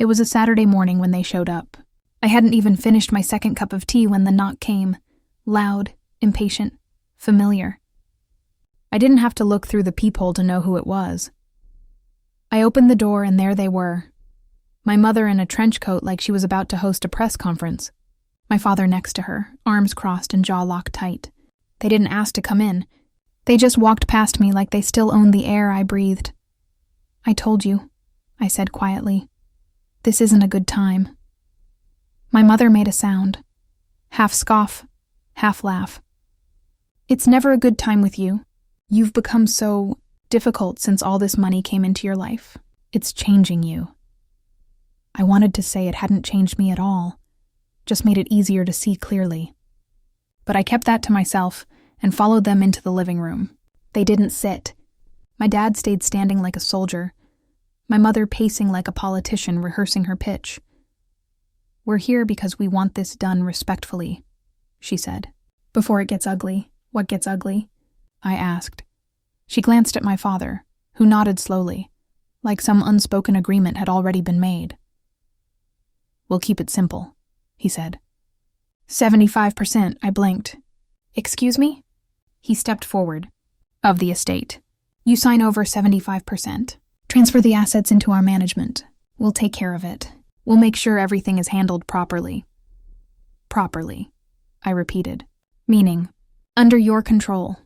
It was a Saturday morning when they showed up. I hadn't even finished my second cup of tea when the knock came. Loud, impatient, familiar. I didn't have to look through the peephole to know who it was. I opened the door and there they were. My mother in a trench coat like she was about to host a press conference. My father next to her, arms crossed and jaw locked tight. They didn't ask to come in. They just walked past me like they still owned the air I breathed. "I told you," I said quietly. "This isn't a good time." My mother made a sound. Half scoff, half laugh. "It's never a good time with you. You've become so difficult since all this money came into your life. It's changing you." I wanted to say it hadn't changed me at all, just made it easier to see clearly. But I kept that to myself and followed them into the living room. They didn't sit. My dad stayed standing like a soldier, my mother pacing like a politician rehearsing her pitch. "We're here because we want this done respectfully," she said. "Before it gets ugly." "What gets ugly?" I asked. She glanced at my father, who nodded slowly, like some unspoken agreement had already been made. "We'll keep it simple," he said. 75%, I blinked. "Excuse me?" He stepped forward. "Of the estate. You sign over 75%. Transfer the assets into our management. We'll take care of it. We'll make sure everything is handled properly." "Properly," I repeated. "Meaning, under your control."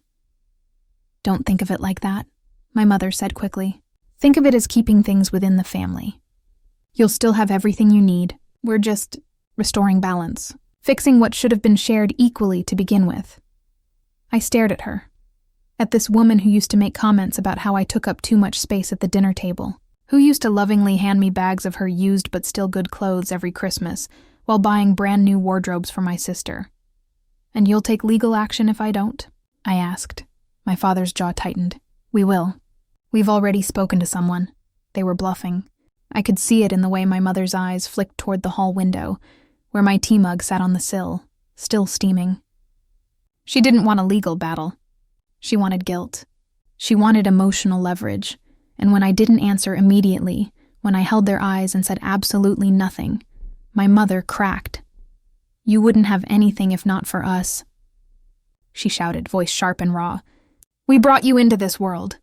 "Don't think of it like that," my mother said quickly. "Think of it as keeping things within the family. You'll still have everything you need. We're just restoring balance, fixing what should have been shared equally to begin with." I stared at her, at this woman who used to make comments about how I took up too much space at the dinner table, who used to lovingly hand me bags of her used but still good clothes every Christmas while buying brand new wardrobes for my sister. "And you'll take legal action if I don't?" I asked. My father's jaw tightened. "We will. We've already spoken to someone." They were bluffing. I could see it in the way my mother's eyes flicked toward the hall window, where my tea mug sat on the sill, still steaming. She didn't want a legal battle. She wanted guilt. She wanted emotional leverage, and when I didn't answer immediately, when I held their eyes and said absolutely nothing, my mother cracked. "You wouldn't have anything if not for us," she shouted, voice sharp and raw. "We brought you into this world.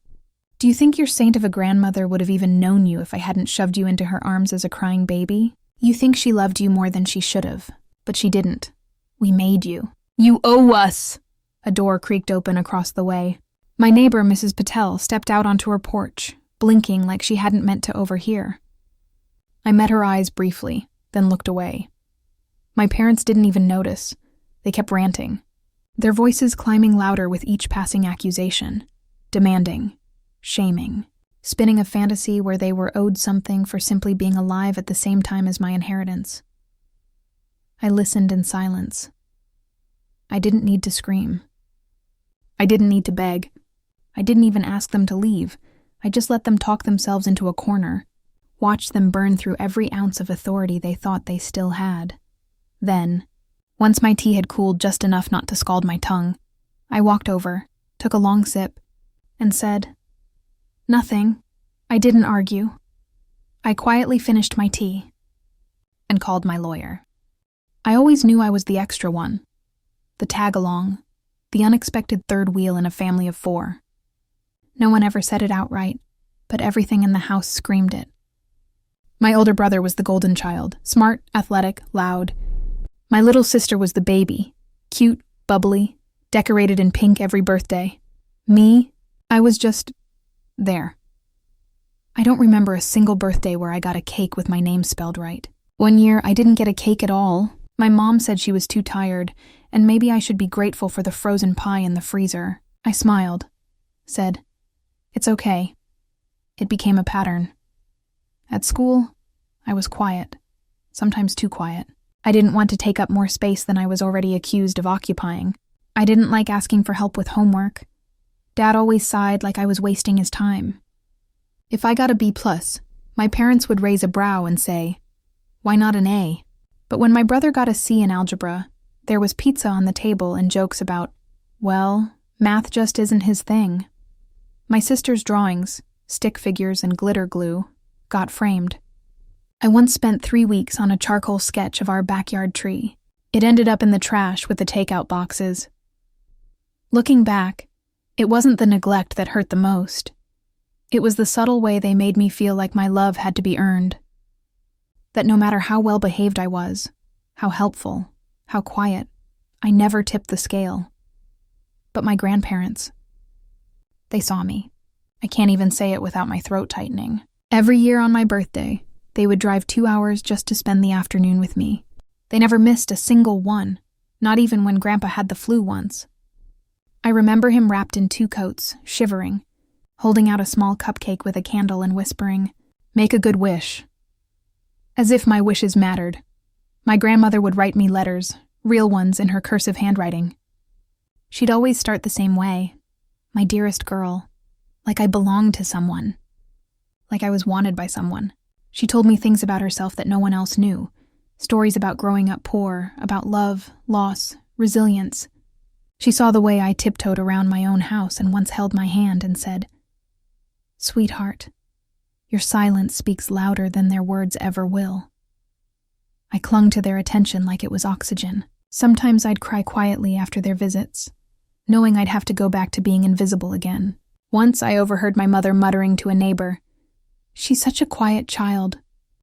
Do you think your saint of a grandmother would have even known you if I hadn't shoved you into her arms as a crying baby? You think she loved you more than she should have, but she didn't. We made you. You owe us!" A door creaked open across the way. My neighbor, Mrs. Patel, stepped out onto her porch, blinking like she hadn't meant to overhear. I met her eyes briefly, then looked away. My parents didn't even notice. They kept ranting, their voices climbing louder with each passing accusation, demanding, shaming, spinning a fantasy where they were owed something for simply being alive at the same time as my inheritance. I listened in silence. I didn't need to scream. I didn't need to beg. I didn't even ask them to leave. I just let them talk themselves into a corner, watched them burn through every ounce of authority they thought they still had. Then, once my tea had cooled just enough not to scald my tongue, I walked over, took a long sip, and said, "Nothing. I didn't argue." I quietly finished my tea and called my lawyer. I always knew I was the extra one, the tag-along, the unexpected third wheel in a family of 4. No one ever said it outright, but everything in the house screamed it. My older brother was the golden child, smart, athletic, loud. My little sister was the baby, cute, bubbly, decorated in pink every birthday. Me, I was just there. I don't remember a single birthday where I got a cake with my name spelled right. One year, I didn't get a cake at all. My mom said she was too tired, and maybe I should be grateful for the frozen pie in the freezer. I smiled, said, "It's okay." It became a pattern. At school, I was quiet, sometimes too quiet. I didn't want to take up more space than I was already accused of occupying. I didn't like asking for help with homework. Dad always sighed like I was wasting his time. If I got a B+, my parents would raise a brow and say, "Why not an A?" But when my brother got a C in algebra, there was pizza on the table and jokes about, well, math just isn't his thing. My sister's drawings, stick figures and glitter glue, got framed. I once spent 3 weeks on a charcoal sketch of our backyard tree. It ended up in the trash with the takeout boxes. Looking back, it wasn't the neglect that hurt the most. It was the subtle way they made me feel like my love had to be earned. That no matter how well behaved I was, how helpful, how quiet, I never tipped the scale. But my grandparents, they saw me. I can't even say it without my throat tightening. Every year on my birthday, they would drive 2 hours just to spend the afternoon with me. They never missed a single one, not even when Grandpa had the flu once. I remember him wrapped in 2 coats, shivering, holding out a small cupcake with a candle and whispering, "Make a good wish." As if my wishes mattered. My grandmother would write me letters, real ones in her cursive handwriting. She'd always start the same way, "My dearest girl," like I belonged to someone, like I was wanted by someone. She told me things about herself that no one else knew, stories about growing up poor, about love, loss, resilience. She saw the way I tiptoed around my own house and once held my hand and said, "Sweetheart, your silence speaks louder than their words ever will." I clung to their attention like it was oxygen. Sometimes I'd cry quietly after their visits, knowing I'd have to go back to being invisible again. Once I overheard my mother muttering to a neighbor, "She's such a quiet child."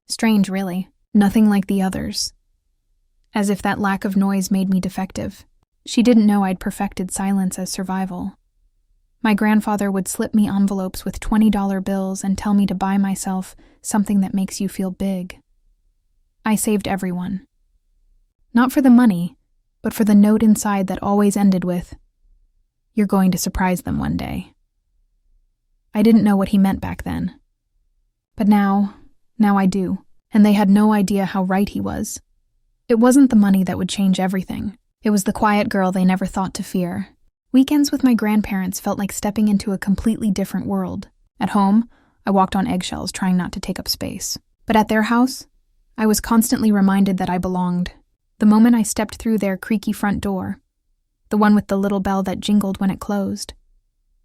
Strange, really. Nothing like the others. As if that lack of noise made me defective. She didn't know I'd perfected silence as survival. My grandfather would slip me envelopes with $20 bills and tell me to buy myself something that makes you feel big. I saved everyone. Not for the money, but for the note inside that always ended with, "You're going to surprise them one day." I didn't know what he meant back then. But now I do, and they had no idea how right he was. It wasn't the money that would change everything. It was the quiet girl they never thought to fear. Weekends with my grandparents felt like stepping into a completely different world. At home, I walked on eggshells trying not to take up space. But at their house, I was constantly reminded that I belonged. The moment I stepped through their creaky front door, the one with the little bell that jingled when it closed,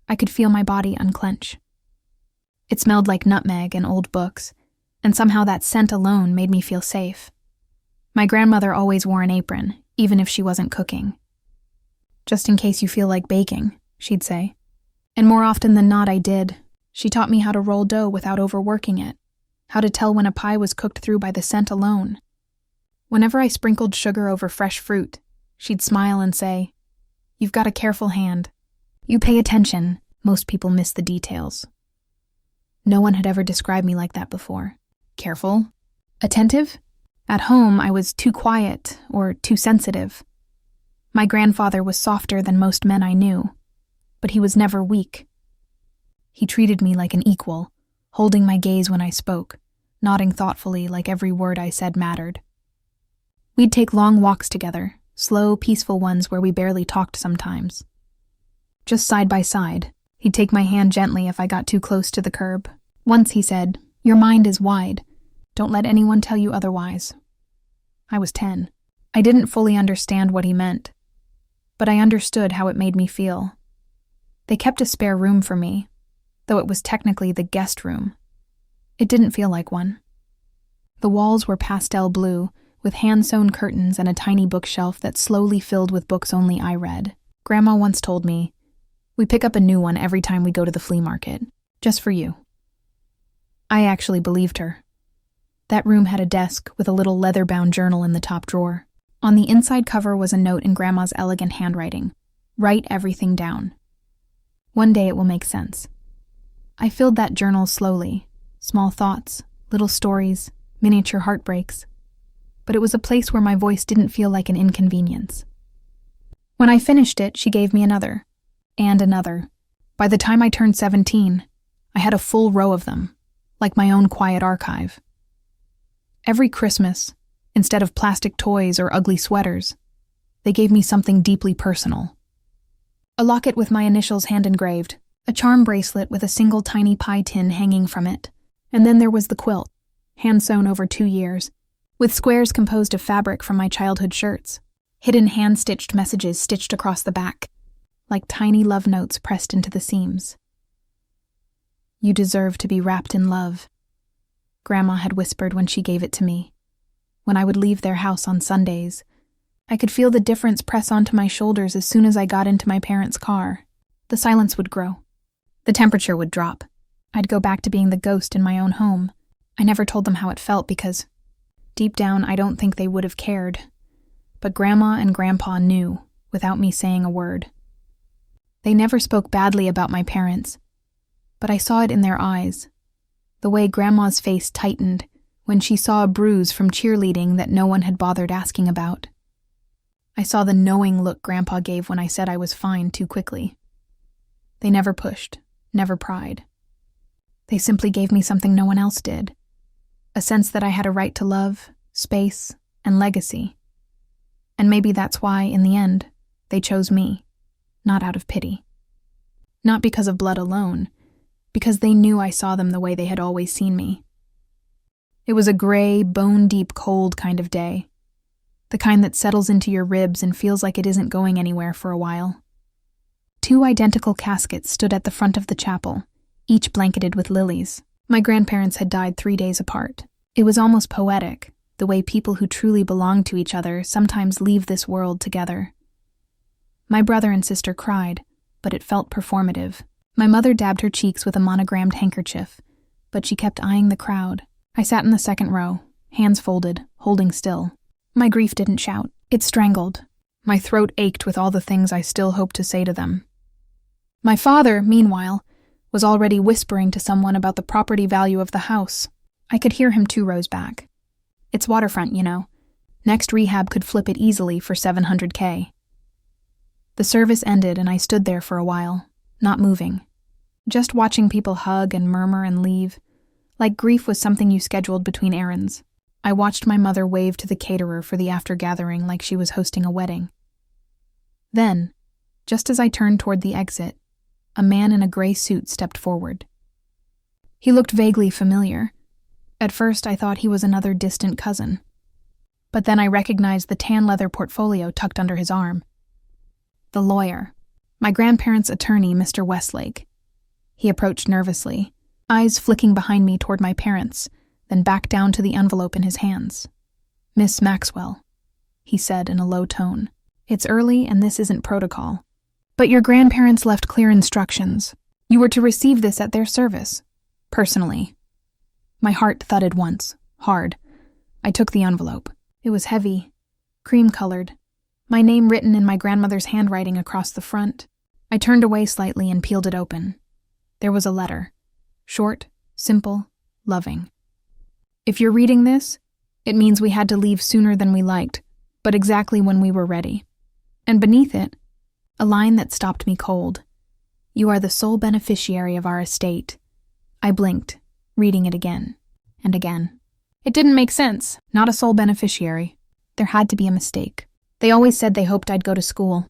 I could feel my body unclench. It smelled like nutmeg and old books, and somehow that scent alone made me feel safe. My grandmother always wore an apron, even if she wasn't cooking. "Just in case you feel like baking," she'd say. And more often than not, I did. She taught me how to roll dough without overworking it, how to tell when a pie was cooked through by the scent alone. Whenever I sprinkled sugar over fresh fruit, she'd smile and say, "You've got a careful hand. You pay attention. Most people miss the details." No one had ever described me like that before. Careful? Attentive? At home, I was too quiet or too sensitive. My grandfather was softer than most men I knew, but he was never weak. He treated me like an equal, holding my gaze when I spoke, nodding thoughtfully like every word I said mattered. We'd take long walks together, slow, peaceful ones where we barely talked sometimes. Just side by side, he'd take my hand gently if I got too close to the curb. Once he said, "Your mind is wide. Don't let anyone tell you otherwise." I was 10. I didn't fully understand what he meant, but I understood how it made me feel. They kept a spare room for me, though it was technically the guest room. It didn't feel like one. The walls were pastel blue, with hand-sewn curtains and a tiny bookshelf that slowly filled with books only I read. Grandma once told me, "We pick up a new one every time we go to the flea market, just for you." I actually believed her. That room had a desk with a little leather-bound journal in the top drawer. On the inside cover was a note in Grandma's elegant handwriting, "Write everything down. One day it will make sense." I filled that journal slowly, small thoughts, little stories, miniature heartbreaks. But it was a place where my voice didn't feel like an inconvenience. When I finished it, she gave me another, and another. By the time I turned 17, I had a full row of them, like my own quiet archive. Every Christmas, instead of plastic toys or ugly sweaters, they gave me something deeply personal. A locket with my initials hand-engraved, a charm bracelet with a single tiny pie tin hanging from it, and then there was the quilt, hand-sewn over 2 years, with squares composed of fabric from my childhood shirts, hidden hand-stitched messages stitched across the back, like tiny love notes pressed into the seams. "You deserve to be wrapped in love. Grandma had whispered when she gave it to me. When I would leave their house on Sundays, I could feel the difference press onto my shoulders as soon as I got into my parents' car. The silence would grow. The temperature would drop. I'd go back to being the ghost in my own home. I never told them how it felt because, deep down, I don't think they would have cared. But Grandma and Grandpa knew, without me saying a word. They never spoke badly about my parents, but I saw it in their eyes. The way Grandma's face tightened when she saw a bruise from cheerleading that no one had bothered asking about. I saw the knowing look Grandpa gave when I said I was fine too quickly. They never pushed, never pried. They simply gave me something no one else did. A sense that I had a right to love, space, and legacy. And maybe that's why, in the end, they chose me, not out of pity. Not because of blood alone, because they knew I saw them the way they had always seen me. It was a gray, bone-deep cold kind of day. The kind that settles into your ribs and feels like it isn't going anywhere for a while. 2 identical caskets stood at the front of the chapel, each blanketed with lilies. My grandparents had died 3 days apart. It was almost poetic, the way people who truly belong to each other sometimes leave this world together. My brother and sister cried, but it felt performative. My mother dabbed her cheeks with a monogrammed handkerchief, but she kept eyeing the crowd. I sat in the second row, hands folded, holding still. My grief didn't shout. It strangled. My throat ached with all the things I still hoped to say to them. My father, meanwhile, was already whispering to someone about the property value of the house. I could hear him 2 rows back. It's waterfront, you know. Next rehab could flip it easily for $700K. The service ended and I stood there for a while, not moving, just watching people hug and murmur and leave, like grief was something you scheduled between errands. I watched my mother wave to the caterer for the after-gathering like she was hosting a wedding. Then, just as I turned toward the exit, a man in a gray suit stepped forward. He looked vaguely familiar. At first, I thought he was another distant cousin. But then I recognized the tan leather portfolio tucked under his arm. The lawyer. My grandparents' attorney, Mr. Westlake. He approached nervously, eyes flicking behind me toward my parents, then back down to the envelope in his hands. "Miss Maxwell," he said in a low tone. "It's early and this isn't protocol. But your grandparents left clear instructions. You were to receive this at their service. Personally." My heart thudded once, hard. I took the envelope. It was heavy, cream-colored, my name written in my grandmother's handwriting across the front. I turned away slightly and peeled it open. There was a letter. Short, simple, loving. "If you're reading this, it means we had to leave sooner than we liked, but exactly when we were ready." And beneath it, a line that stopped me cold. "You are the sole beneficiary of our estate." I blinked, reading it again and again. It didn't make sense. Not a sole beneficiary. There had to be a mistake. They always said they hoped I'd go to school.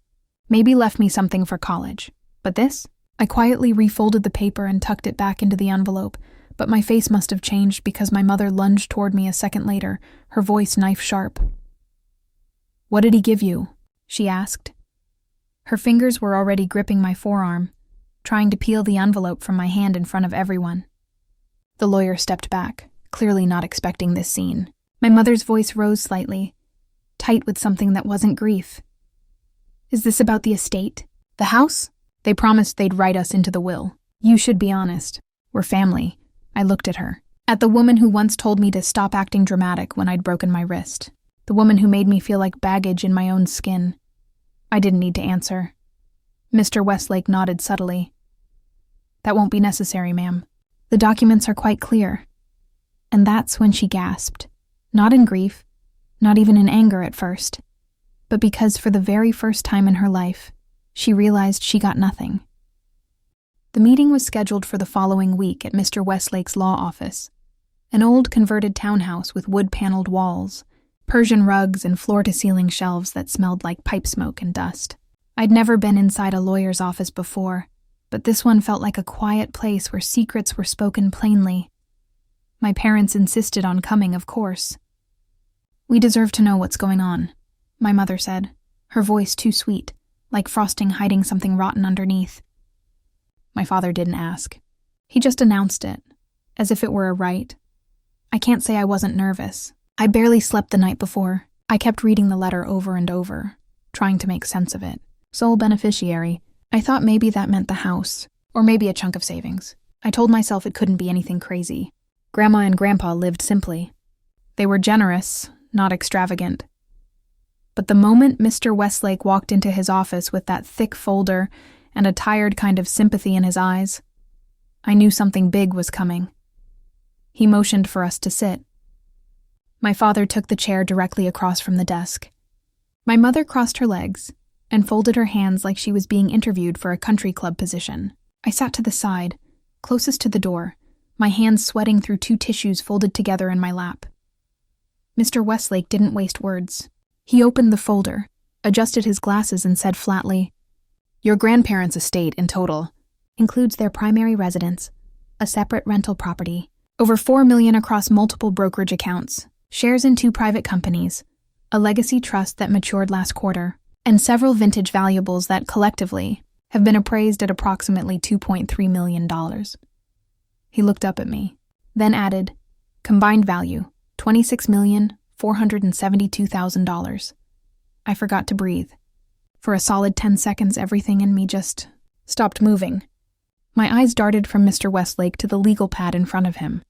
Maybe left me something for college. But this? I quietly refolded the paper and tucked it back into the envelope, but my face must have changed because my mother lunged toward me a second later, her voice knife-sharp. "What did he give you?" she asked. Her fingers were already gripping my forearm, trying to peel the envelope from my hand in front of everyone. The lawyer stepped back, clearly not expecting this scene. My mother's voice rose slightly, tight with something that wasn't grief. "Is this about the estate? The house? They promised they'd write us into the will. You should be honest. We're family." I looked at her. At the woman who once told me to stop acting dramatic when I'd broken my wrist. The woman who made me feel like baggage in my own skin. I didn't need to answer. Mr. Westlake nodded subtly. "That won't be necessary, ma'am. The documents are quite clear." And that's when she gasped. Not in grief, not even in anger at first, but because for the very first time in her life, she realized she got nothing. The meeting was scheduled for the following week at Mr. Westlake's law office, an old converted townhouse with wood-paneled walls, Persian rugs and floor-to-ceiling shelves that smelled like pipe smoke and dust. I'd never been inside a lawyer's office before, but this one felt like a quiet place where secrets were spoken plainly. My parents insisted on coming, of course. "We deserve to know what's going on," my mother said, her voice too sweet, like frosting hiding something rotten underneath. My father didn't ask. He just announced it, as if it were a right. I can't say I wasn't nervous. I barely slept the night before. I kept reading the letter over and over, trying to make sense of it. Sole beneficiary. I thought maybe that meant the house, or maybe a chunk of savings. I told myself it couldn't be anything crazy. Grandma and Grandpa lived simply. They were generous, not extravagant. But the moment Mr. Westlake walked into his office with that thick folder and a tired kind of sympathy in his eyes, I knew something big was coming. He motioned for us to sit. My father took the chair directly across from the desk. My mother crossed her legs and folded her hands like she was being interviewed for a country club position. I sat to the side, closest to the door, my hands sweating through 2 tissues folded together in my lap. Mr. Westlake didn't waste words. He opened the folder, adjusted his glasses, and said flatly, "Your grandparents' estate in total includes their primary residence, a separate rental property, over $4 million across multiple brokerage accounts, shares in 2 private companies, a legacy trust that matured last quarter, and several vintage valuables that collectively have been appraised at approximately $2.3 million. He looked up at me, then added, "Combined value, $26,472,000. I forgot to breathe. For a solid 10 seconds, everything in me just stopped moving. My eyes darted from Mr. Westlake to the legal pad in front of him,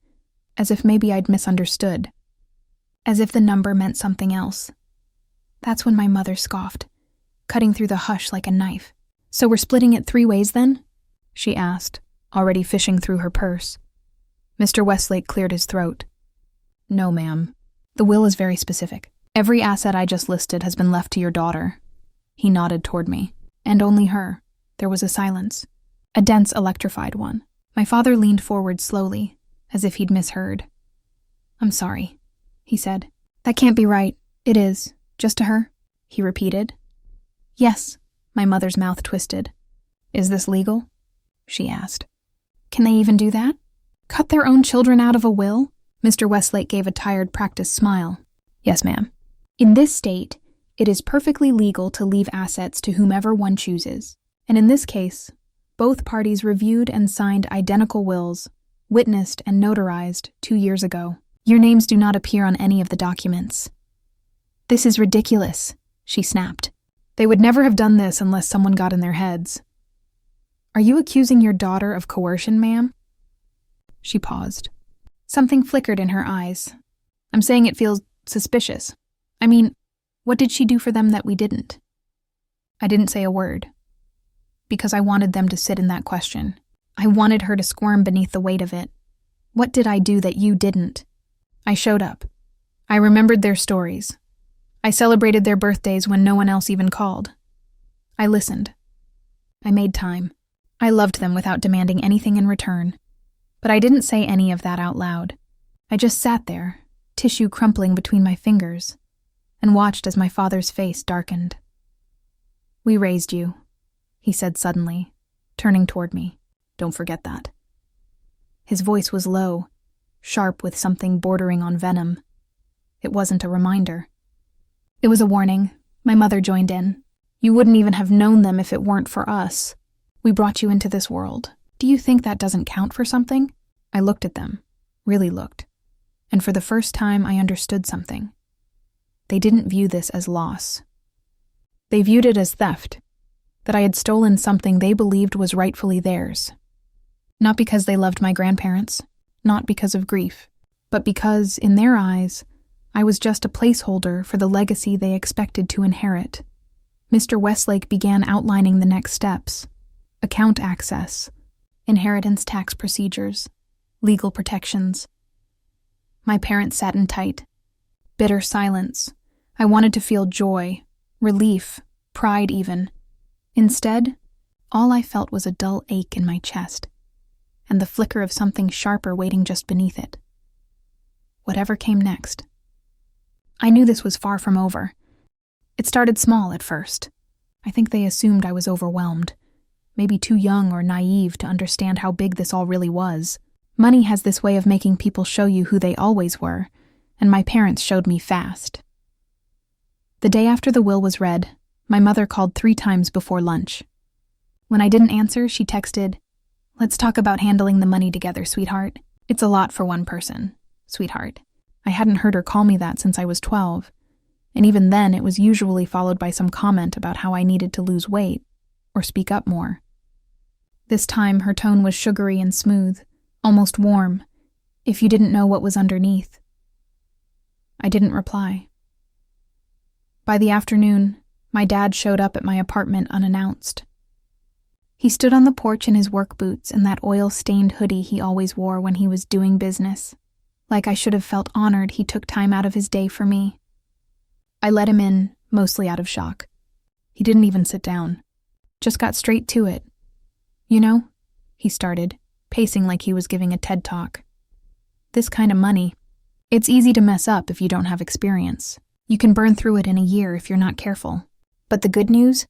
as if maybe I'd misunderstood, as if the number meant something else. That's when my mother scoffed, cutting through the hush like a knife. "So we're splitting it 3 ways then?" she asked, already fishing through her purse. Mr. Westlake cleared his throat. "No, ma'am. The will is very specific. Every asset I just listed has been left to your daughter." He nodded toward me. "And only her." There was a silence, a dense, electrified one. My father leaned forward slowly, as if he'd misheard. "I'm sorry," he said. "That can't be right." "It is. Just to her?" he repeated. "Yes." My mother's mouth twisted. "Is this legal?" she asked. "Can they even do that? Cut their own children out of a will?" Mr. Westlake gave a tired, practiced smile. "Yes, ma'am. In this state, it is perfectly legal to leave assets to whomever one chooses. And in this case, both parties reviewed and signed identical wills, witnessed and notarized 2 years ago. Your names do not appear on any of the documents." "This is ridiculous," she snapped. "They would never have done this unless someone got in their heads." "Are you accusing your daughter of coercion, ma'am?" She paused. Something flickered in her eyes. "I'm saying it feels suspicious. I mean, what did she do for them that we didn't?" I didn't say a word, because I wanted them to sit in that question. I wanted her to squirm beneath the weight of it. What did I do that you didn't? I showed up. I remembered their stories. I celebrated their birthdays when no one else even called. I listened. I made time. I loved them without demanding anything in return. But I didn't say any of that out loud. I just sat there, tissue crumpling between my fingers, and watched as my father's face darkened. "We raised you," he said suddenly, turning toward me. "Don't forget that." His voice was low, sharp with something bordering on venom. It wasn't a reminder. It was a warning. My mother joined in. "You wouldn't even have known them if it weren't for us. We brought you into this world. Do you think that doesn't count for something?" I looked at them, really looked, and for the first time I understood something. They didn't view this as loss. They viewed it as theft, that I had stolen something they believed was rightfully theirs. Not because they loved my grandparents, not because of grief, but because, in their eyes, I was just a placeholder for the legacy they expected to inherit. Mr. Westlake began outlining the next steps: account access, inheritance tax procedures, legal protections. My parents sat in tight, bitter silence. I wanted to feel joy, relief, pride even. Instead, all I felt was a dull ache in my chest, and the flicker of something sharper waiting just beneath it. Whatever came next. I knew this was far from over. It started small at first. I think they assumed I was overwhelmed, maybe too young or naive to understand how big this all really was. Money has this way of making people show you who they always were, and my parents showed me fast. The day after the will was read, my mother called 3 times before lunch. When I didn't answer, she texted, "Let's talk about handling the money together, sweetheart. It's a lot for one person." sweetheart." I hadn't heard her call me that since I was 12, and even then it was usually followed by some comment about how I needed to lose weight or speak up more. This time her tone was sugary and smooth, almost warm, if you didn't know what was underneath. I didn't reply. By the afternoon, my dad showed up at my apartment unannounced. He stood on the porch in his work boots and that oil-stained hoodie he always wore when he was doing business. Like I should have felt honored he took time out of his day for me. I let him in, mostly out of shock. He didn't even sit down. Just got straight to it. "You know," he started, pacing like he was giving a TED Talk. "This kind of money, it's easy to mess up if you don't have experience. You can burn through it in a year if you're not careful. But the good news?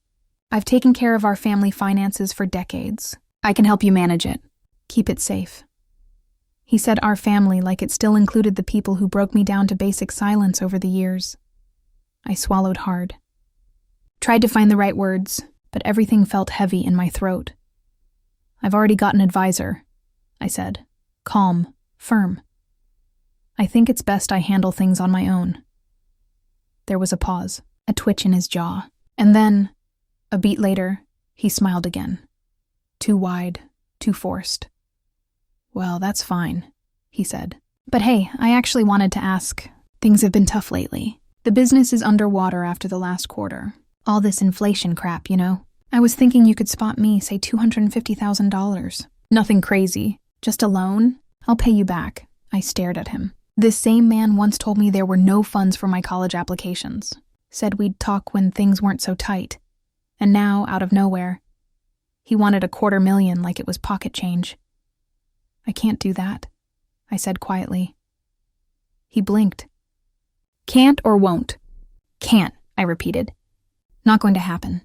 I've taken care of our family finances for decades. I can help you manage it. Keep it safe." He said our family like it still included the people who broke me down to basic silence over the years. I swallowed hard. Tried to find the right words, but everything felt heavy in my throat. "I've already got an advisor," I said, calm, firm. "I think it's best I handle things on my own." There was a pause, a twitch in his jaw, and then, a beat later, he smiled again. Too wide, too forced. "Well, that's fine," he said. "But hey, I actually wanted to ask, things have been tough lately. The business is underwater after the last quarter. All this inflation crap, you know. I was thinking you could spot me, say $250,000. Nothing crazy, just a loan. I'll pay you back." I stared at him. This same man once told me there were no funds for my college applications. Said we'd talk when things weren't so tight. And now, out of nowhere, he wanted $250,000 like it was pocket change. "I can't do that," I said quietly. He blinked. "Can't or won't?" "Can't," I repeated. "Not going to happen."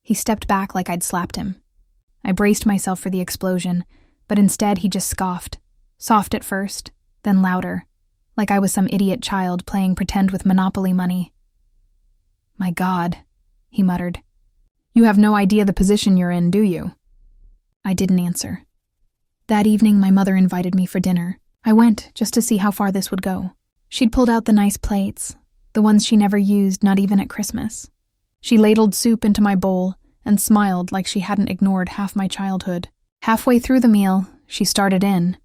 He stepped back like I'd slapped him. I braced myself for the explosion, but instead he just scoffed, soft at first, then louder, like I was some idiot child playing pretend with Monopoly money. "My God," he muttered. "You have no idea the position you're in, do you?" I didn't answer. That evening, my mother invited me for dinner. I went just to see how far this would go. She'd pulled out the nice plates, the ones she never used, not even at Christmas. She ladled soup into my bowl and smiled like she hadn't ignored half my childhood. Halfway through the meal, she started in.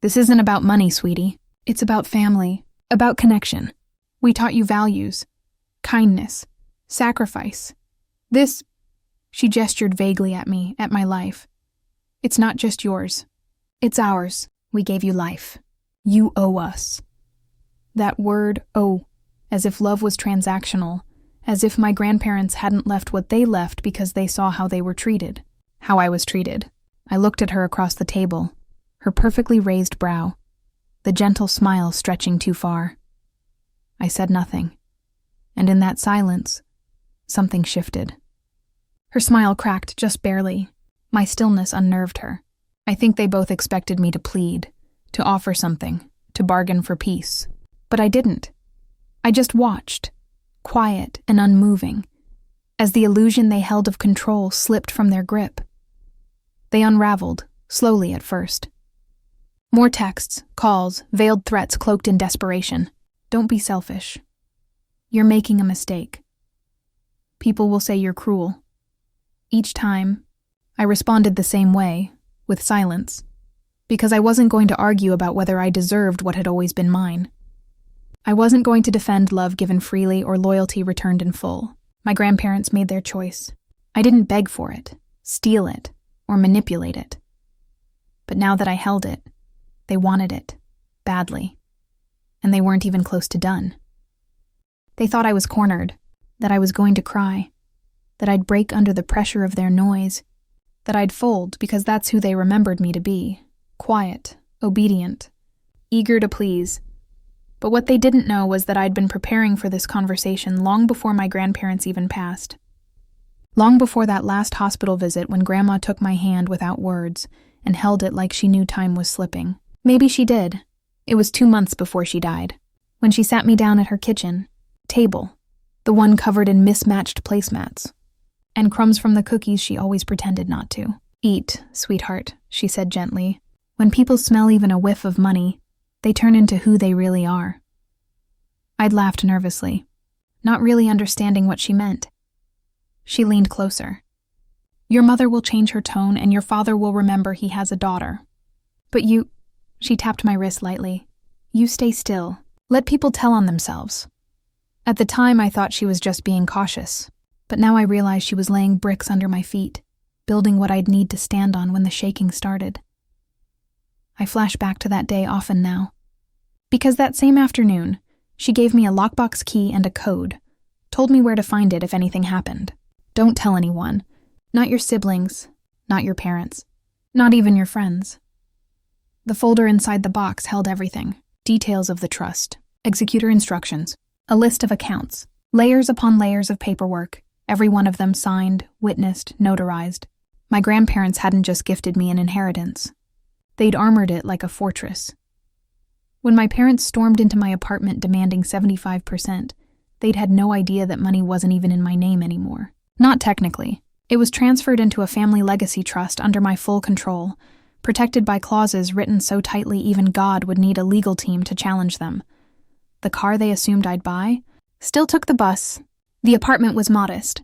"This isn't about money, sweetie. It's about family, about connection. We taught you values, kindness, sacrifice. This," she gestured vaguely at me, at my life. "It's not just yours. It's ours. We gave you life. You owe us." That word, owe, as if love was transactional, as if my grandparents hadn't left what they left because they saw how they were treated, how I was treated. I looked at her across the table, her perfectly raised brow, the gentle smile stretching too far. I said nothing, and in that silence, something shifted. Her smile cracked just barely. My stillness unnerved her. I think they both expected me to plead, to offer something, to bargain for peace. But I didn't. I just watched, quiet and unmoving, as the illusion they held of control slipped from their grip. They unraveled, slowly at first. More texts, calls, veiled threats cloaked in desperation. "Don't be selfish. You're making a mistake. People will say you're cruel." Each time, I responded the same way, with silence, because I wasn't going to argue about whether I deserved what had always been mine. I wasn't going to defend love given freely or loyalty returned in full. My grandparents made their choice. I didn't beg for it, steal it, or manipulate it. But now that I held it, they wanted it, badly, and they weren't even close to done. They thought I was cornered, that I was going to cry, that I'd break under the pressure of their noise, that I'd fold because that's who they remembered me to be, quiet, obedient, eager to please. But what they didn't know was that I'd been preparing for this conversation long before my grandparents even passed. Long before that last hospital visit when Grandma took my hand without words and held it like she knew time was slipping. Maybe she did. It was 2 months before she died. When she sat me down at her kitchen table, the one covered in mismatched placemats, and crumbs from the cookies she always pretended not to. "Eat, sweetheart," she said gently. "When people smell even a whiff of money, They turn into who they really are. I'd laughed nervously, not really understanding what she meant. She leaned closer. Your mother will change her tone and your father will remember he has a daughter. But you, she tapped my wrist lightly. You stay still. Let people tell on themselves. At the time, I thought she was just being cautious, but now I realized she was laying bricks under my feet, building what I'd need to stand on when the shaking started. I flash back to that day often now. Because that same afternoon, she gave me a lockbox key and a code, told me where to find it if anything happened. Don't tell anyone. Not your siblings, not your parents, not even your friends. The folder inside the box held everything. Details of the trust, executor instructions, a list of accounts, layers upon layers of paperwork, every one of them signed, witnessed, notarized. My grandparents hadn't just gifted me an inheritance. They'd armored it like a fortress. When my parents stormed into my apartment demanding 75%, they'd had no idea that money wasn't even in my name anymore. Not technically. It was transferred into a family legacy trust under my full control, protected by clauses written so tightly even God would need a legal team to challenge them. The car they assumed I'd buy still took the bus. The apartment was modest.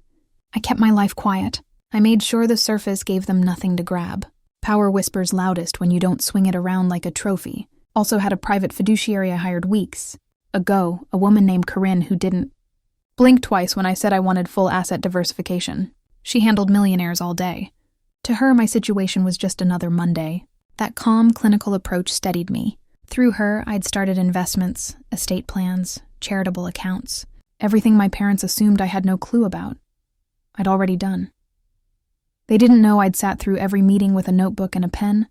I kept my life quiet. I made sure the surface gave them nothing to grab. Power whispers loudest when you don't swing it around like a trophy. Also had a private fiduciary I hired weeks ago, a woman named Corinne who didn't blink twice when I said I wanted full asset diversification. She handled millionaires all day. To her, my situation was just another Monday. That calm, clinical approach steadied me. Through her, I'd started investments, estate plans, charitable accounts, everything my parents assumed I had no clue about. I'd already done. They didn't know I'd sat through every meeting with a notebook and a pen,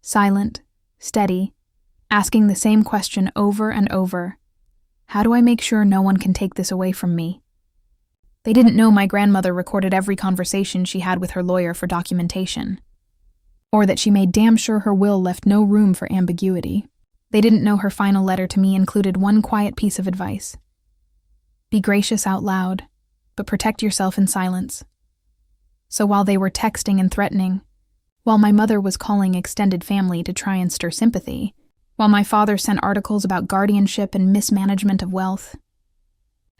silent, steady, asking the same question over and over. How do I make sure no one can take this away from me? They didn't know my grandmother recorded every conversation she had with her lawyer for documentation, or that she made damn sure her will left no room for ambiguity. They didn't know her final letter to me included one quiet piece of advice. Be gracious out loud, but protect yourself in silence. So while they were texting and threatening, while my mother was calling extended family to try and stir sympathy, while my father sent articles about guardianship and mismanagement of wealth,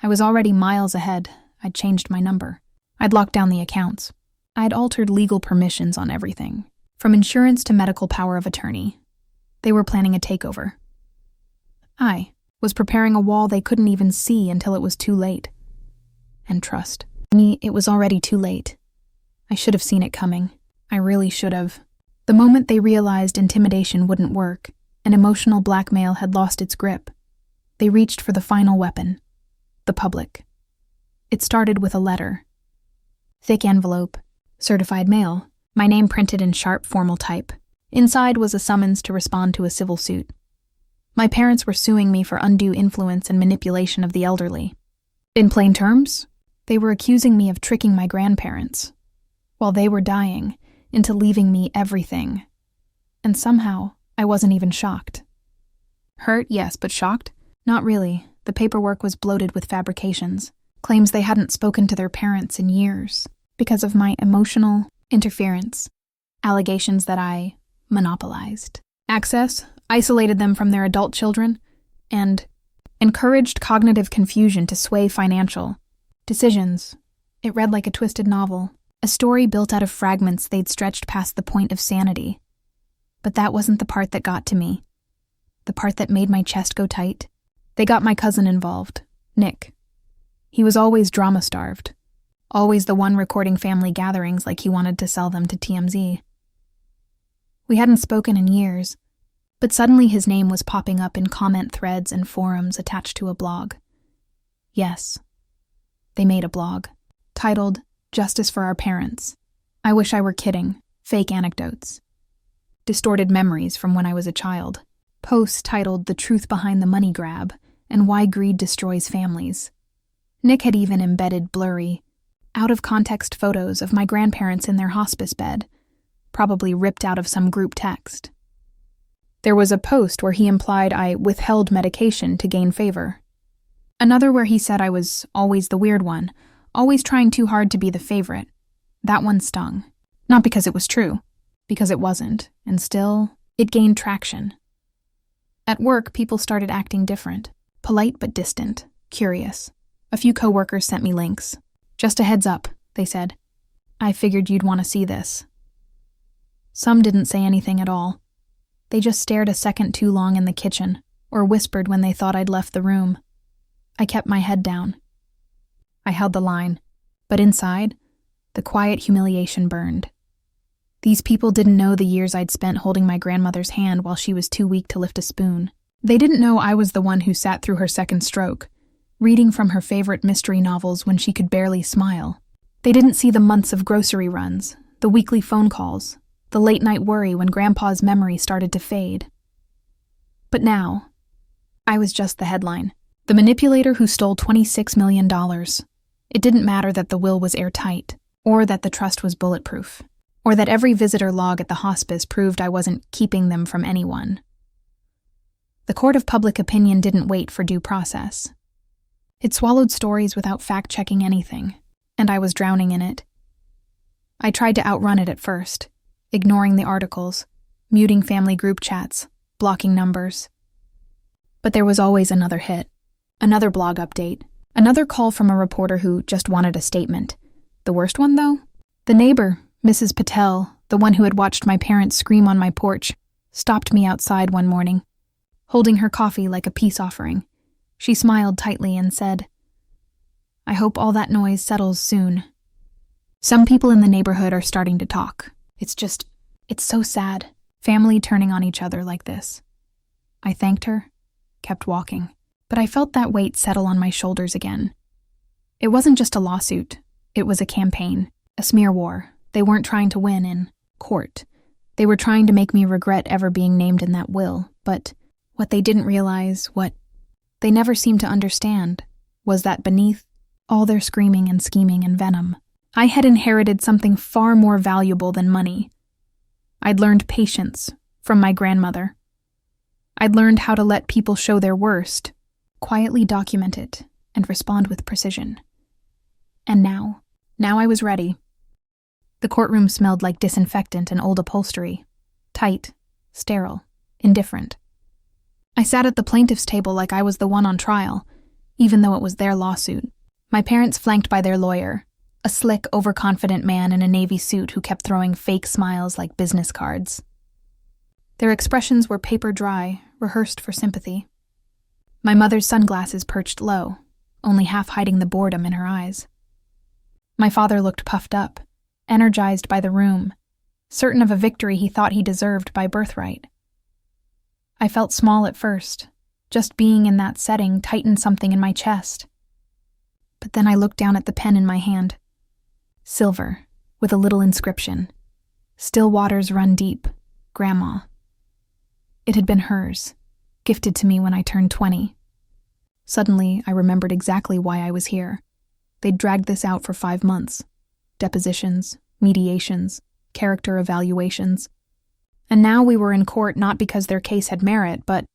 I was already miles ahead. I'd changed my number. I'd locked down the accounts. I'd altered legal permissions on everything, from insurance to medical power of attorney. They were planning a takeover. I was preparing a wall they couldn't even see until it was too late. And trust me, it was already too late. I should have seen it coming. I really should have. The moment they realized intimidation wouldn't work, and emotional blackmail had lost its grip, they reached for the final weapon, the public. It started with a letter. Thick envelope, certified mail, my name printed in sharp formal type. Inside was a summons to respond to a civil suit. My parents were suing me for undue influence and manipulation of the elderly. In plain terms, they were accusing me of tricking my grandparents, while they were dying, into leaving me everything. And somehow, I wasn't even shocked. Hurt, yes, but shocked? Not really. The paperwork was bloated with fabrications. Claims they hadn't spoken to their parents in years because of my emotional interference. Allegations that I monopolized access, isolated them from their adult children, and encouraged cognitive confusion to sway financial decisions. It read like a twisted novel, a story built out of fragments they'd stretched past the point of sanity. But that wasn't the part that got to me. The part that made my chest go tight. They got my cousin involved, Nick. He was always drama-starved, always the one recording family gatherings like he wanted to sell them to TMZ. We hadn't spoken in years, but suddenly his name was popping up in comment threads and forums attached to a blog. Yes, they made a blog, titled Justice for Our Parents. I wish I were kidding. Fake anecdotes. Distorted memories from when I was a child. Posts titled The Truth Behind the Money Grab and Why Greed Destroys Families. Nick had even embedded blurry, out-of-context photos of my grandparents in their hospice bed, probably ripped out of some group text. There was a post where he implied I withheld medication to gain favor. Another where he said I was always the weird one, always trying too hard to be the favorite. That one stung. Not because it was true, because it wasn't, and still, it gained traction. At work, people started acting different. Polite but distant, curious. A few coworkers sent me links. "Just a heads up," they said. "I figured you'd want to see this." Some didn't say anything at all. They just stared a second too long in the kitchen, or whispered when they thought I'd left the room. I kept my head down. I held the line, but inside, the quiet humiliation burned. These people didn't know the years I'd spent holding my grandmother's hand while she was too weak to lift a spoon. They didn't know I was the one who sat through her second stroke, reading from her favorite mystery novels when she could barely smile. They didn't see the months of grocery runs, the weekly phone calls, the late-night worry when Grandpa's memory started to fade. But now, I was just the headline. The manipulator who stole $26 million. It didn't matter that the will was airtight, or that the trust was bulletproof, or that every visitor log at the hospice proved I wasn't keeping them from anyone. The court of public opinion didn't wait for due process. It swallowed stories without fact-checking anything, and I was drowning in it. I tried to outrun it at first, ignoring the articles, muting family group chats, blocking numbers. But there was always another hit, another blog update, another call from a reporter who just wanted a statement. The worst one, though? The neighbor, Mrs. Patel, the one who had watched my parents scream on my porch, stopped me outside one morning, holding her coffee like a peace offering. She smiled tightly and said, "I hope all that noise settles soon. Some people in the neighborhood are starting to talk. It's so sad, family turning on each other like this." I thanked her, kept walking, but I felt that weight settle on my shoulders again. It wasn't just a lawsuit, it was a campaign, a smear war. They weren't trying to win in court. They were trying to make me regret ever being named in that will, but what they didn't realize, what they never seemed to understand, was that beneath all their screaming and scheming and venom, I had inherited something far more valuable than money. I'd learned patience from my grandmother. I'd learned how to let people show their worst, quietly document it, and respond with precision. And now I was ready. The courtroom smelled like disinfectant and old upholstery. Tight, sterile, indifferent. I sat at the plaintiff's table like I was the one on trial, even though it was their lawsuit. My parents flanked by their lawyer, a slick, overconfident man in a navy suit who kept throwing fake smiles like business cards. Their expressions were paper dry, rehearsed for sympathy. My mother's sunglasses perched low, only half hiding the boredom in her eyes. My father looked puffed up, energized by the room, certain of a victory he thought he deserved by birthright. I felt small at first. Just being in that setting tightened something in my chest. But then I looked down at the pen in my hand. Silver, with a little inscription. "Still waters run deep, Grandma." It had been hers, gifted to me when I turned 20. Suddenly, I remembered exactly why I was here. They'd dragged this out for 5 months. Depositions, mediations, character evaluations. And now we were in court not because their case had merit, but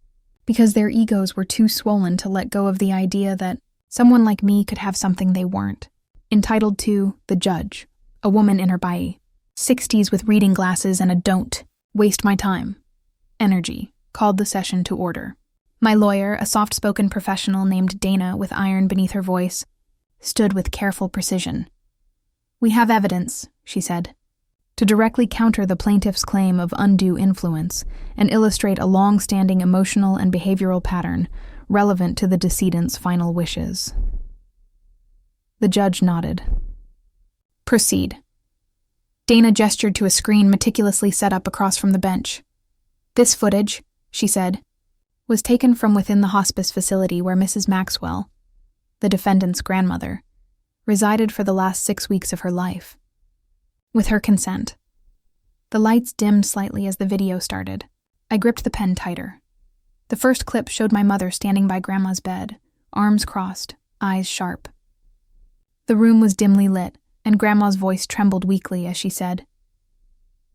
because their egos were too swollen to let go of the idea that someone like me could have something they weren't. Entitled to the judge, a woman in her 60s with reading glasses and a "don't waste my time" energy, called the session to order. My lawyer, a soft-spoken professional named Dana with iron beneath her voice, stood with careful precision. "We have evidence," she said, "to directly counter the plaintiff's claim of undue influence and illustrate a long-standing emotional and behavioral pattern relevant to the decedent's final wishes." The judge nodded. "Proceed." Dana gestured to a screen meticulously set up across from the bench. "This footage," she said, "was taken from within the hospice facility where Mrs. Maxwell, the defendant's grandmother, resided for the last 6 weeks of her life. With her consent." The lights dimmed slightly as the video started. I gripped the pen tighter. The first clip showed my mother standing by Grandma's bed, arms crossed, eyes sharp. The room was dimly lit, and Grandma's voice trembled weakly as she said,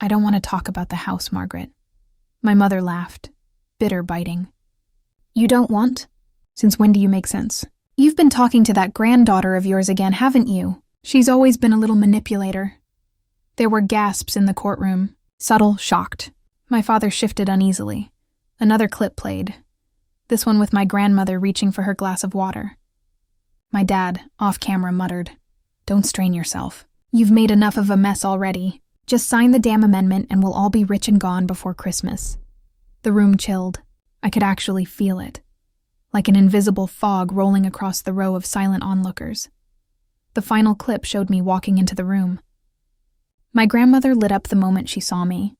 "I don't want to talk about the house, Margaret." My mother laughed, bitter biting. "You don't want? Since when do you make sense? You've been talking to that granddaughter of yours again, haven't you? She's always been a little manipulator." There were gasps in the courtroom, subtle, shocked. My father shifted uneasily. Another clip played, this one with my grandmother reaching for her glass of water. My dad, off camera, muttered, "Don't strain yourself. You've made enough of a mess already. Just sign the damn amendment and we'll all be rich and gone before Christmas." The room chilled. I could actually feel it, like an invisible fog rolling across the row of silent onlookers. The final clip showed me walking into the room. My grandmother lit up the moment she saw me.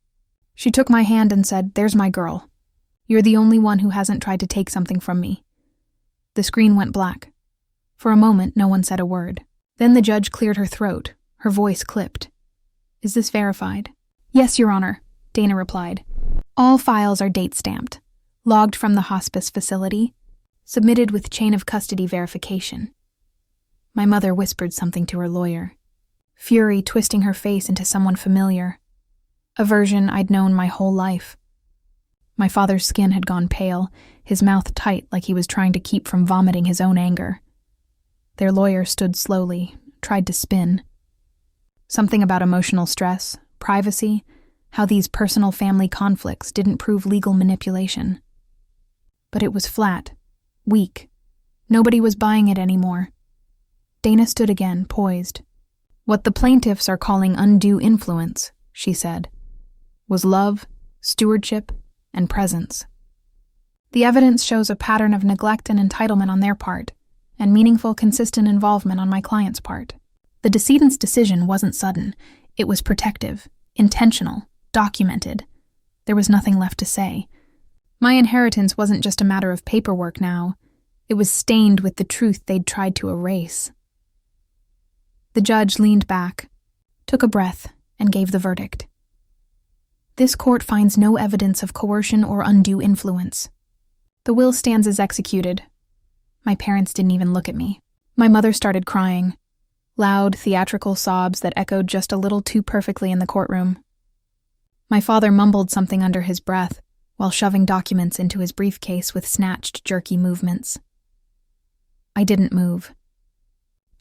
She took my hand and said, "There's my girl. You're the only one who hasn't tried to take something from me." The screen went black. For a moment, no one said a word. Then the judge cleared her throat. Her voice clipped. "Is this verified?" "Yes, Your Honor," Dana replied. "All files are date-stamped, logged from the hospice facility, submitted with chain of custody verification." My mother whispered something to her lawyer, fury twisting her face into someone familiar, a version I'd known my whole life. My father's skin had gone pale, his mouth tight like he was trying to keep from vomiting his own anger. Their lawyer stood slowly, tried to spin. Something about emotional stress, privacy, how these personal family conflicts didn't prove legal manipulation. But it was flat, weak. Nobody was buying it anymore. Dana stood again, poised. "What the plaintiffs are calling undue influence," she said, "was love, stewardship, and presence. The evidence shows a pattern of neglect and entitlement on their part, and meaningful, consistent involvement on my client's part. The decedent's decision wasn't sudden. It was protective, intentional, documented. There was nothing left to say. My inheritance wasn't just a matter of paperwork now. It was stained with the truth they'd tried to erase." The judge leaned back, took a breath, and gave the verdict. "This court finds no evidence of coercion or undue influence. The will stands as executed." My parents didn't even look at me. My mother started crying, loud, theatrical sobs that echoed just a little too perfectly in the courtroom. My father mumbled something under his breath while shoving documents into his briefcase with snatched, jerky movements. I didn't move.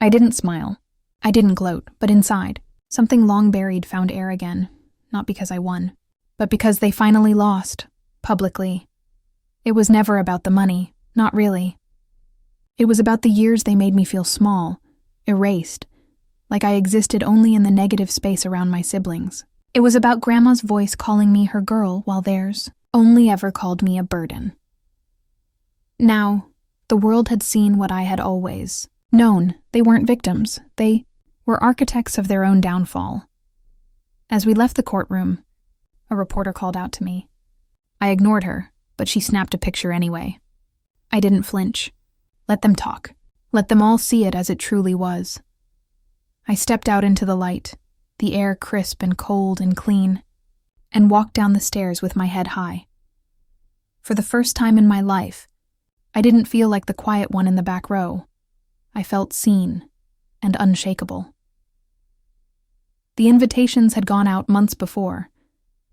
I didn't smile. I didn't gloat, but inside, something long buried found air again, not because I won, but because they finally lost, publicly. It was never about the money, not really. It was about the years they made me feel small, erased, like I existed only in the negative space around my siblings. It was about Grandma's voice calling me her girl while theirs only ever called me a burden. Now, the world had seen what I had always known. They weren't victims. They were architects of their own downfall. As we left the courtroom, a reporter called out to me. I ignored her, but she snapped a picture anyway. I didn't flinch. Let them talk. Let them all see it as it truly was. I stepped out into the light, the air crisp and cold and clean, and walked down the stairs with my head high. For the first time in my life, I didn't feel like the quiet one in the back row. I felt seen and unshakable. The invitations had gone out months before,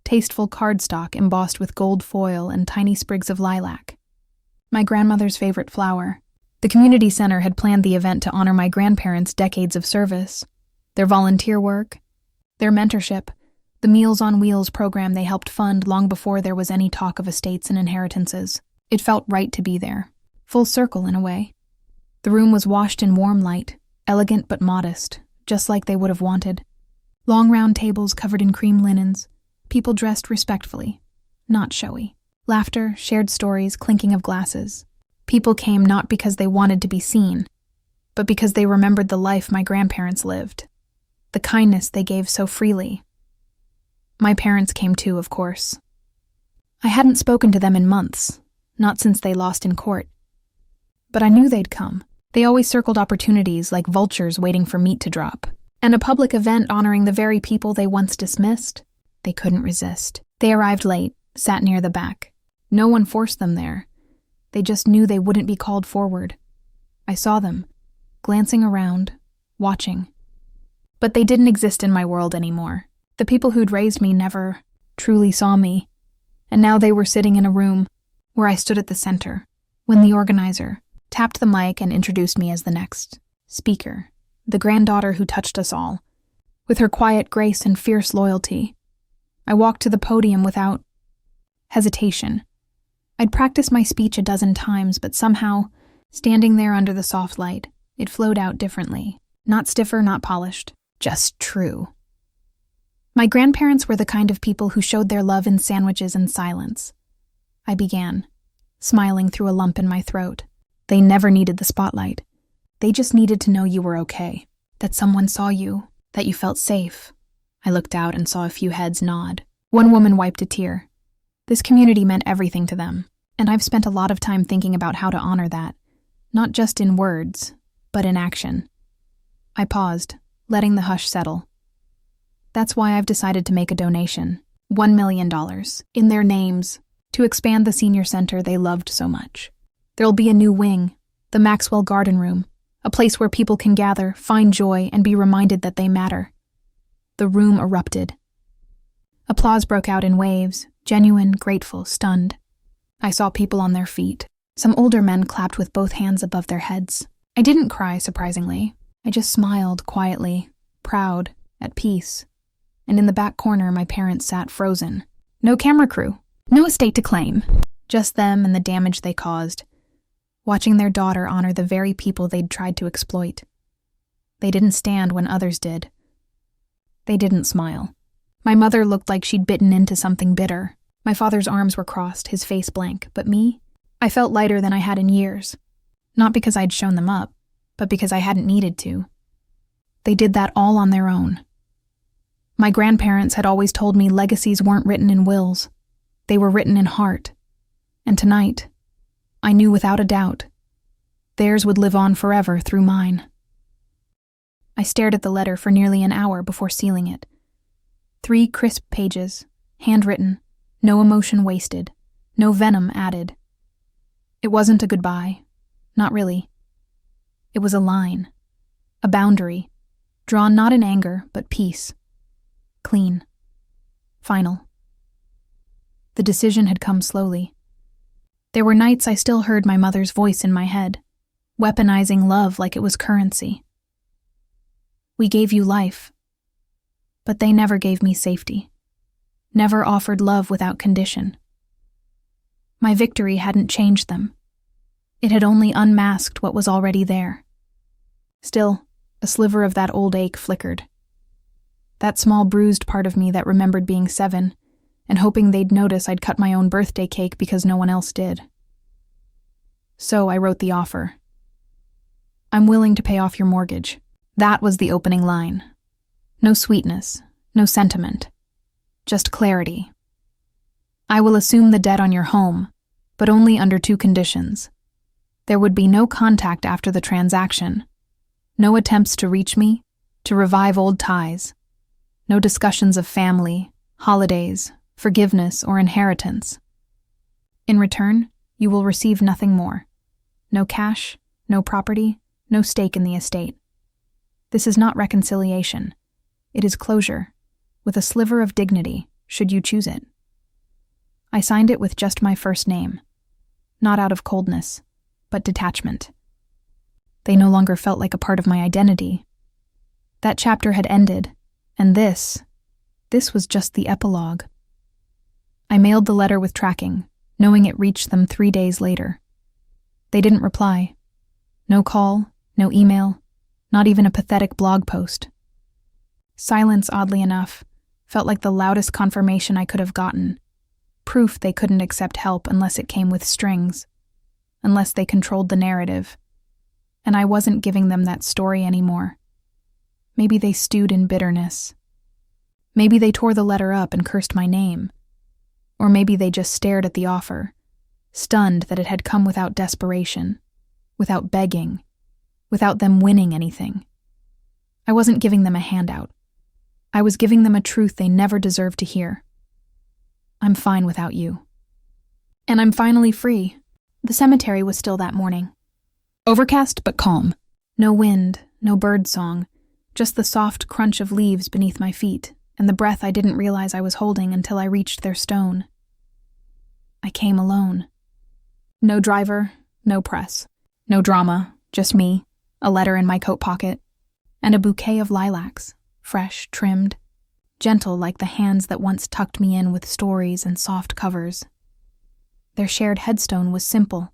tasteful cardstock embossed with gold foil and tiny sprigs of lilac, my grandmother's favorite flower. The community center had planned the event to honor my grandparents' decades of service, their volunteer work, their mentorship, the Meals on Wheels program they helped fund long before there was any talk of estates and inheritances. It felt right to be there, full circle in a way. The room was washed in warm light, elegant but modest, just like they would have wanted. Long round tables covered in cream linens, people dressed respectfully, not showy. Laughter, shared stories, clinking of glasses. People came not because they wanted to be seen, but because they remembered the life my grandparents lived, the kindness they gave so freely. My parents came too, of course. I hadn't spoken to them in months, not since they lost in court. But I knew they'd come. They always circled opportunities like vultures waiting for meat to drop. And a public event honoring the very people they once dismissed, they couldn't resist. They arrived late, sat near the back. No one forced them there. They just knew they wouldn't be called forward. I saw them, glancing around, watching. But they didn't exist in my world anymore. The people who'd raised me never truly saw me. And now they were sitting in a room where I stood at the center, when the organizer tapped the mic and introduced me as the next speaker, the granddaughter who touched us all. With her quiet grace and fierce loyalty, I walked to the podium without hesitation. I'd practiced my speech a dozen times, but somehow, standing there under the soft light, it flowed out differently. Not stiffer, not polished, just true. My grandparents were the kind of people who showed their love in sandwiches and silence. I began, smiling through a lump in my throat. They never needed the spotlight. They just needed to know you were okay, that someone saw you, that you felt safe. I looked out and saw a few heads nod. One woman wiped a tear. This community meant everything to them, and I've spent a lot of time thinking about how to honor that, not just in words, but in action. I paused, letting the hush settle. That's why I've decided to make a donation, $1 million, in their names, to expand the senior center they loved so much. There'll be a new wing, the Maxwell Garden Room, a place where people can gather, find joy, and be reminded that they matter. The room erupted. Applause broke out in waves, genuine, grateful, stunned. I saw people on their feet. Some older men clapped with both hands above their heads. I didn't cry, surprisingly. I just smiled quietly, proud, at peace. And in the back corner, my parents sat frozen. No camera crew, no estate to claim. Just them and the damage they caused, watching their daughter honor the very people they'd tried to exploit. They didn't stand when others did. They didn't smile. My mother looked like she'd bitten into something bitter. My father's arms were crossed, his face blank. But me? I felt lighter than I had in years. Not because I'd shown them up, but because I hadn't needed to. They did that all on their own. My grandparents had always told me legacies weren't written in wills. They were written in heart. And tonight, I knew without a doubt, theirs would live on forever through mine. I stared at the letter for nearly an hour before sealing it. 3 crisp pages, handwritten, no emotion wasted, no venom added. It wasn't a goodbye, not really. It was a line, a boundary, drawn not in anger, but peace. Clean. Final. The decision had come slowly. There were nights I still heard my mother's voice in my head, weaponizing love like it was currency. We gave you life, but they never gave me safety, never offered love without condition. My victory hadn't changed them. It had only unmasked what was already there. Still, a sliver of that old ache flickered. That small bruised part of me that remembered being 7 and hoping they'd notice I'd cut my own birthday cake because no one else did. So I wrote the offer. I'm willing to pay off your mortgage. That was the opening line. No sweetness, no sentiment, just clarity. I will assume the debt on your home, but only under 2 conditions. There would be no contact after the transaction, no attempts to reach me, to revive old ties, no discussions of family, holidays, forgiveness, or inheritance. In return, you will receive nothing more. No cash, no property, no stake in the estate. This is not reconciliation. It is closure, with a sliver of dignity, should you choose it. I signed it with just my first name, not out of coldness, but detachment. They no longer felt like a part of my identity. That chapter had ended, and this was just the epilogue. I mailed the letter with tracking, knowing it reached them 3 days later. They didn't reply. No call, no email, not even a pathetic blog post. Silence, oddly enough, felt like the loudest confirmation I could have gotten. Proof they couldn't accept help unless it came with strings, unless they controlled the narrative. And I wasn't giving them that story anymore. Maybe they stewed in bitterness. Maybe they tore the letter up and cursed my name. Or maybe they just stared at the offer, stunned that it had come without desperation, without begging, without them winning anything. I wasn't giving them a handout. I was giving them a truth they never deserved to hear. I'm fine without you. And I'm finally free. The cemetery was still that morning. Overcast but calm. No wind, no bird song, just the soft crunch of leaves beneath my feet and the breath I didn't realize I was holding until I reached their stone. I came alone. No driver, no press, no drama, just me, a letter in my coat pocket, and a bouquet of lilacs, fresh, trimmed, gentle like the hands that once tucked me in with stories and soft covers. Their shared headstone was simple,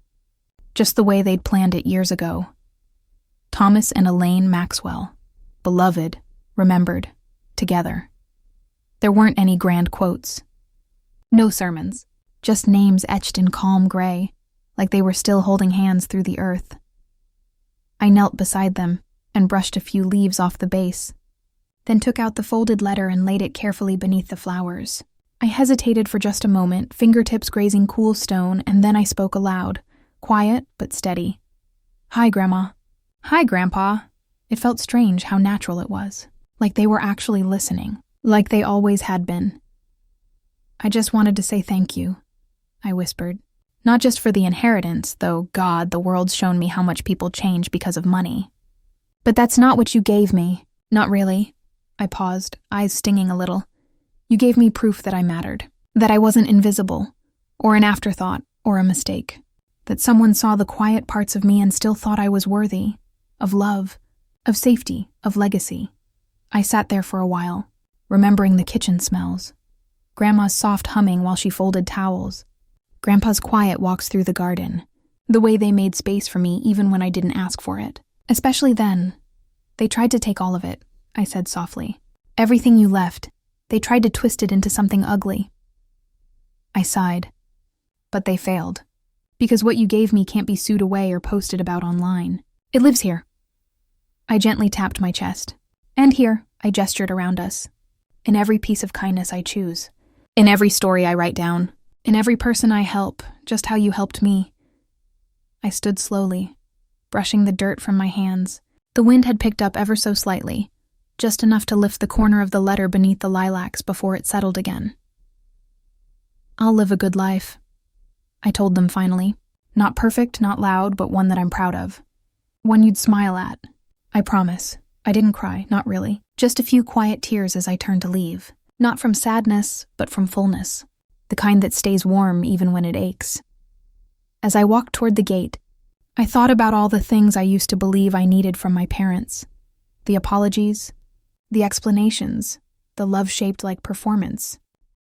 just the way they'd planned it years ago. Thomas and Elaine Maxwell, beloved, remembered, together. There weren't any grand quotes. No sermons, just names etched in calm gray, like they were still holding hands through the earth. I knelt beside them and brushed a few leaves off the base, then took out the folded letter and laid it carefully beneath the flowers. I hesitated for just a moment, fingertips grazing cool stone, and then I spoke aloud, quiet but steady. "Hi, Grandma." "Hi, Grandpa." It felt strange how natural it was, like they were actually listening, like they always had been. "I just wanted to say thank you," I whispered. "Not just for the inheritance, though, God, the world's shown me how much people change because of money. But that's not what you gave me." "Not really." I paused, eyes stinging a little. "You gave me proof that I mattered, that I wasn't invisible, or an afterthought, or a mistake, that someone saw the quiet parts of me and still thought I was worthy, of love, of safety, of legacy." I sat there for a while, remembering the kitchen smells, Grandma's soft humming while she folded towels, Grandpa's quiet walks through the garden, the way they made space for me even when I didn't ask for it. Especially then. "They tried to take all of it," I said softly. "Everything you left. They tried to twist it into something ugly." I sighed. "But they failed. Because what you gave me can't be sued away or posted about online. It lives here." I gently tapped my chest. "And here," I gestured around us. "In every piece of kindness I choose. In every story I write down. In every person I help, just how you helped me." I stood slowly, brushing the dirt from my hands. The wind had picked up ever so slightly, just enough to lift the corner of the letter beneath the lilacs before it settled again. "I'll live a good life," I told them finally. "Not perfect, not loud, but one that I'm proud of. One you'd smile at. I promise." I didn't cry, not really. Just a few quiet tears as I turned to leave. Not from sadness, but from fullness. The kind that stays warm even when it aches. As I walked toward the gate, I thought about all the things I used to believe I needed from my parents. The apologies, the explanations, the love shaped like performance.